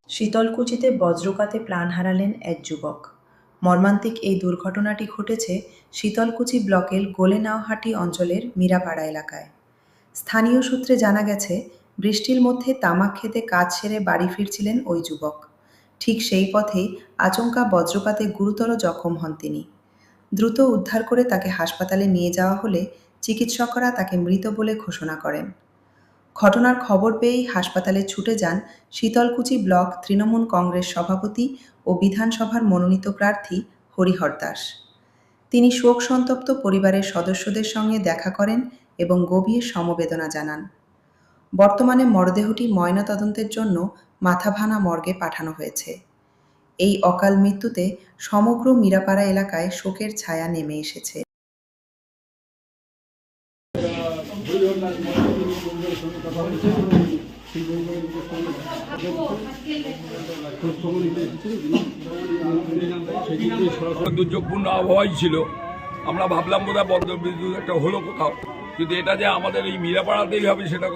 শীতলকুচিতে বজ্রপাতে প্রাণ হারালেন এক যুবক। মর্মান্তিক এই দুর্ঘটনাটি ঘটেছে শীতলকুচি ব্লকের গোলেনাওহাটি অঞ্চলের মীরাপাড়া এলাকায়। স্থানীয় সূত্রে জানা গেছে, বৃষ্টির মধ্যে তামাক খেতে কাজ সেরে বাড়ি ফিরছিলেন ওই যুবক। ঠিক সেই পথেই আচমকা বজ্রপাতে গুরুতর জখম হন তিনি। দ্রুত উদ্ধার করে তাকে হাসপাতালে নিয়ে যাওয়া হলে চিকিৎসকরা তাকে মৃত বলে ঘোষণা করেন। ঘটনার খবর পেয়েই হাসপাতালে ছুটে যান শীতলকুচি ব্লক তৃণমূল কংগ্রেস সভাপতি ও বিধানসভার মনোনীত প্রার্থী হরিহর দাস। তিনি শোক সন্তপ্ত পরিবারের সদস্যদের সঙ্গে দেখা করেন এবং গভীর সমবেদনা জানান। বর্তমানে মরদেহটি ময়নাতদন্তের জন্য মাথাভাঙা মর্গে পাঠানো হয়েছে। এই অকাল মৃত্যুতে সমগ্র মীরাপাড়া এলাকায় শোকের ছায়া নেমে এসেছে। দুর্যোগপূর্ণ আবহাওয়াই ছিল। আমরা ভাবলাম বোধহয় বজ্রবিদ্যুৎ একটা হলো কোথাও, কিন্তু এটা যে আমাদের এই মীরাপাড়াতেই হবে সেটা